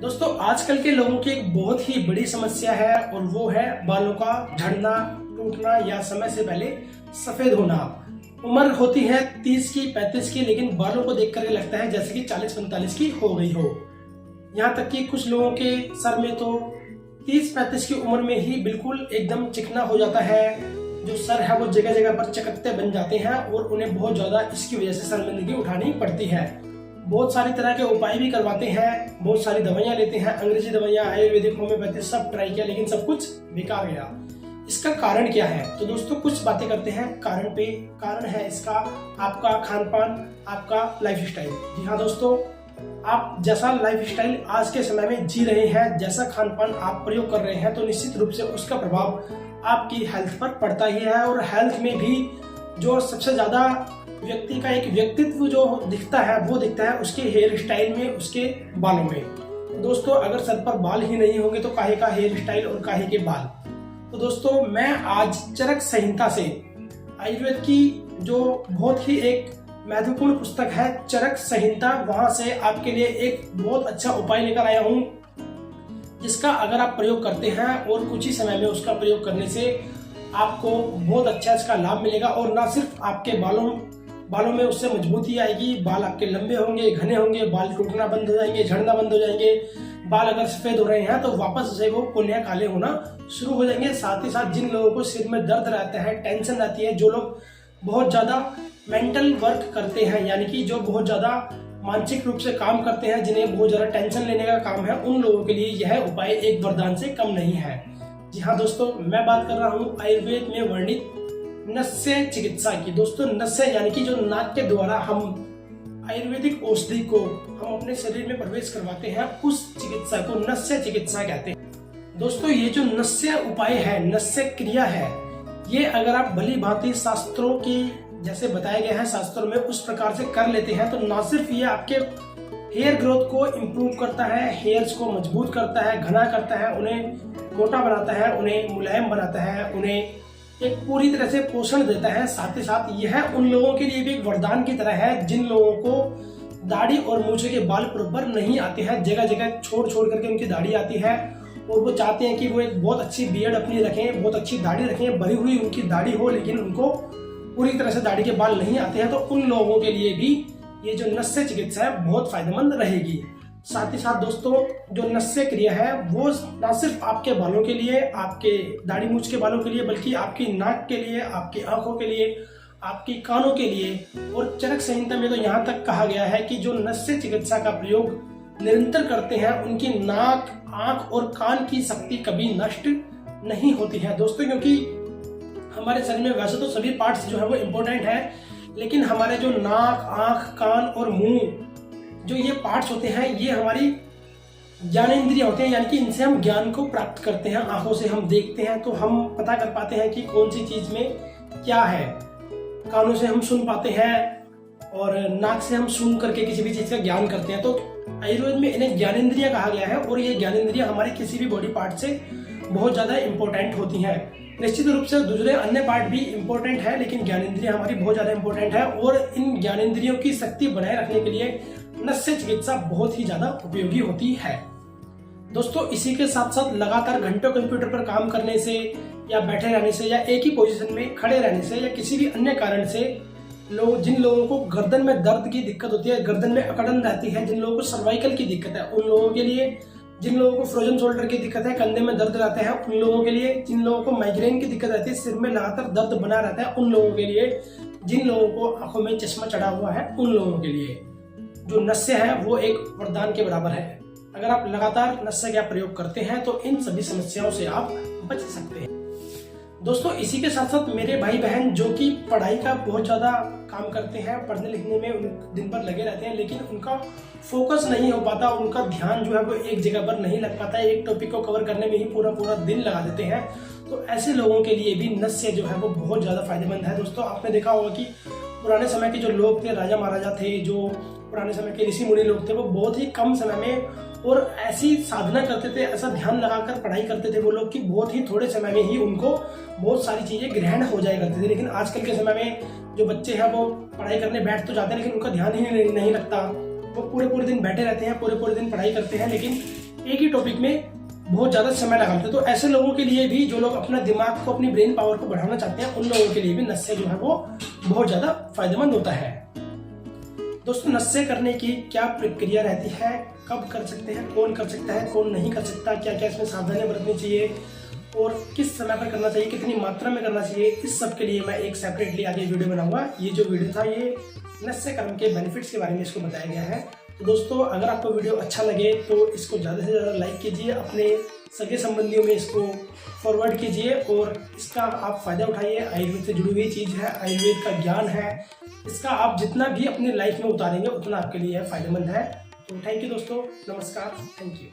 दोस्तों आजकल के लोगों की एक बहुत ही बड़ी समस्या है और वो है बालों का झड़ना, टूटना या समय से पहले सफेद होना। उम्र होती है 30 की 35 की, लेकिन बालों को देख कर लगता है जैसे कि 40-45 की हो गई हो। यहाँ तक कि कुछ लोगों के सर में तो 30-35 की उम्र में ही बिल्कुल एकदम चिकना हो जाता है। जो सर है वो जगह जगह पर चकत्ते बन जाते हैं और उन्हें बहुत ज्यादा इसकी वजह से शर्मिंदगी उठानी पड़ती है। बहुत सारी तरह के उपाय भी करवाते हैं, बहुत सारी दवाइयां लेते हैं, अंग्रेजी दवाइयां, आयुर्वेदिक, होम्योपैथी सब ट्राई किया, लेकिन सब कुछ बेकार गया। इसका कारण क्या है? तो दोस्तों कुछ बातें करते हैं कारण पे। कारण है इसका आपका खान पान, आपका लाइफ स्टाइल। जी हाँ दोस्तों, आप जैसा लाइफ स्टाइल आज के समय में जी रहे हैं, जैसा खान पान आप प्रयोग कर रहे हैं, तो निश्चित रूप से उसका प्रभाव आपकी हेल्थ पर पड़ता ही है। और हेल्थ में भी जो सबसे ज्यादा व्यक्ति का एक व्यक्तित्व जो दिखता है वो दिखता है उसके हेयर स्टाइल में, उसके बालों में। दोस्तों अगर सर पर बाल ही नहीं होंगे तो काहे का हेयर स्टाइल और काहे के बाल। तो दोस्तों मैं आज चरक संहिता से, आयुर्वेद की जो बहुत ही एक महत्वपूर्ण पुस्तक है चरक संहिता, वहां से आपके लिए एक बहुत अच्छा उपाय लेकर आया हूं, जिसका अगर आप प्रयोग करते हैं और कुछ ही समय में उसका प्रयोग करने से आपको बहुत अच्छा इसका लाभ मिलेगा। और ना सिर्फ आपके बालों में उससे मजबूती आएगी, बाल आपके लंबे होंगे, घने होंगे, बाल टूटना बंद हो जाएंगे, झड़ना बंद हो जाएंगे। बाल अगर सफेद हो रहे हैं तो वापस से वो पुनः काले होना शुरू हो जाएंगे। साथ ही साथ जिन लोगों को सिर में दर्द रहता है, टेंशन रहती है, जो लोग बहुत ज्यादा मेंटल वर्क करते हैं, यानी कि जो बहुत ज्यादा मानसिक रूप से काम करते हैं, जिन्हें बहुत ज्यादा टेंशन लेने का काम है, उन लोगों के लिए यह उपाय एक वरदान से कम नहीं है। जी हाँ दोस्तों, मैं बात कर रहा हूँ आयुर्वेद में वर्णित नस्य चिकित्सा की। दोस्तों नस्य यानी कि जो नाक के द्वारा हम आयुर्वेदिक औषधि को हम अपने शरीर में प्रवेश करवाते हैं, उस चिकित्सा को नस्य चिकित्सा कहते हैं। दोस्तों ये जो नस्य उपाय है, नस्य क्रिया है, ये अगर आप भली भांति शास्त्रों की जैसे बताया गया है शास्त्रों में उस प्रकार से कर लेते हैं, तो न सिर्फ ये आपके हेयर ग्रोथ को इम्प्रूव करता है, हेयर्स को मजबूत करता है, घना करता है, उन्हें मोटा बनाता है, उन्हें मुलायम बनाता है, उन्हें एक पूरी तरह से पोषण देता है। साथ ही साथ यह उन लोगों के लिए भी एक वरदान की तरह है जिन लोगों को दाढ़ी और मूछे के बाल बराबर नहीं आते हैं, जगह जगह छोड़ छोड़ करके उनकी दाढ़ी आती है और वो चाहते हैं कि वो एक बहुत अच्छी बियर्ड अपनी रखें, बहुत अच्छी दाढ़ी रखें, भरी हुई उनकी दाढ़ी हो, लेकिन उनको पूरी तरह से दाढ़ी के बाल नहीं आते हैं, तो उन लोगों के लिए भी ये जो नस्य चिकित्सा है बहुत फायदेमंद रहेगी। साथ ही साथ दोस्तों जो नस्य क्रिया है वो न सिर्फ आपके बालों के लिए, आपके दाढ़ी मूछ के बालों के लिए, बल्कि आपकी नाक के लिए, आपकी आंखों के लिए, आपकी कानों के लिए। और चरक संहिता में तो यहाँ तक कहा गया है कि जो नस्य चिकित्सा का प्रयोग निरंतर करते हैं उनकी नाक, आंख और कान की शक्ति कभी नष्ट नहीं होती है। दोस्तों क्योंकि हमारे शरीर में वैसे तो सभी पार्ट्स जो है वो इम्पोर्टेंट है, लेकिन हमारे जो नाक, आंख, कान और मुंह जो ये पार्ट्स होते हैं, ये हमारी ज्ञानेंद्रियां होते हैं, यानी कि इनसे हम ज्ञान को प्राप्त करते हैं। आंखों से हम देखते हैं तो हम पता कर पाते हैं कि कौन सी चीज में क्या है, कानों से हम सुन पाते हैं और नाक से हम सूंघ करके किसी भी चीज का ज्ञान करते हैं। तो आयुर्वेद में इन्हें ज्ञानेंद्रियां कहा गया है और ये ज्ञानेंद्रियां हमारी किसी भी बॉडी पार्ट से बहुत ज्यादा इंपॉर्टेंट होती हैं। निश्चित रूप से दूसरे अन्य पार्ट भी इंपॉर्टेंट है, लेकिन ज्ञानेंद्रियां हमारी बहुत ज्यादा इंपॉर्टेंट है और इन ज्ञानेंद्रियों की शक्ति बनाए रखने के लिए नस्य चिकित्सा बहुत ही ज्यादा उपयोगी होती है। दोस्तों इसी के साथ साथ लगातार घंटों कंप्यूटर पर काम करने से या बैठे रहने से या एक ही पोजीशन में खड़े रहने से या किसी भी अन्य कारण से जिन लोगों को गर्दन में दर्द की दिक्कत होती है, गर्दन में अकड़न रहती है, जिन लोगों को सर्वाइकल की दिक्कत है उन लोगों के लिए, जिन लोगों को फ्रोजन शोल्डर की दिक्कत है, कंधे में दर्द रहते हैं उन लोगों के लिए, जिन लोगों को माइग्रेन की दिक्कत रहती है, सिर में लगातार दर्द बना रहता है उन लोगों के लिए, जिन लोगों को आंखों में चश्मा चढ़ा हुआ है उन लोगों के लिए जो नस्य है वो एक वरदान के बराबर है। अगर आप लगातार नस्य का प्रयोग करते हैं तो इन सभी समस्याओं से आप बच सकते हैं। दोस्तों इसी के साथ साथ मेरे भाई बहन जो कि पढ़ाई का बहुत ज्यादा काम करते हैं, पढ़ने लिखने में दिन भर लगे रहते हैं, लेकिन उनका फोकस नहीं हो पाता, उनका ध्यान जो है वो एक जगह पर नहीं लग पाता है, एक टॉपिक को कवर करने में ही पूरा पूरा दिन लगा देते हैं, तो ऐसे लोगों के लिए भी नस्य जो है वो बहुत ज्यादा फायदेमंद है। दोस्तों आपने देखा होगा कि पुराने समय के जो लोग थे, राजा महाराजा थे, जो पुराने समय के ऋषि मुनि लोग थे, वो बहुत ही कम समय में और ऐसी साधना करते थे, ऐसा ध्यान लगाकर पढ़ाई करते थे वो लोग कि बहुत ही थोड़े समय में ही उनको बहुत सारी चीजें ग्रहण हो जाया करती थी। लेकिन आजकल के समय में जो बच्चे हैं वो पढ़ाई करने बैठ तो जाते हैं, लेकिन उनका ध्यान ही नहीं लगता, वो पूरे पूरे दिन बैठे रहते हैं, पूरे पूरे दिन पढ़ाई करते हैं, लेकिन एक ही टॉपिक में बहुत ज्यादा समय लगाते हैं। तो ऐसे लोगों के लिए भी, जो लोग अपना दिमाग को, अपनी ब्रेन पावर को बढ़ाना चाहते हैं, उन लोगों के लिए भी नस्से जो है वो बहुत ज्यादा फायदेमंद होता है। दोस्तों, नस्से करने की क्या प्रक्रिया रहती है, कब कर सकते हैं, कौन कर सकता है, कौन नहीं कर सकता, क्या क्या इसमें सावधानियां बरतनी चाहिए और किस समय पर करना चाहिए, कितनी मात्रा में करना चाहिए, इस सब के लिए मैं एक सेपरेटली आगे वीडियो बनाऊंगा। ये जो वीडियो था ये नस्य कर्म के बेनिफिट्स के बारे में इसको बताया गया है। तो दोस्तों, अगर आपको वीडियो अच्छा लगे तो इसको ज़्यादा से ज़्यादा लाइक कीजिए, अपने सगे संबंधियों में इसको फॉरवर्ड कीजिए और इसका आप फायदा उठाइए। आयुर्वेद से जुड़ी हुई चीज़ है, आयुर्वेद का ज्ञान है, इसका आप जितना भी अपनी लाइफ में उतारेंगे उतना आपके लिए फायदेमंद है। तो थैंक यू दोस्तों, नमस्कार, थैंक यू।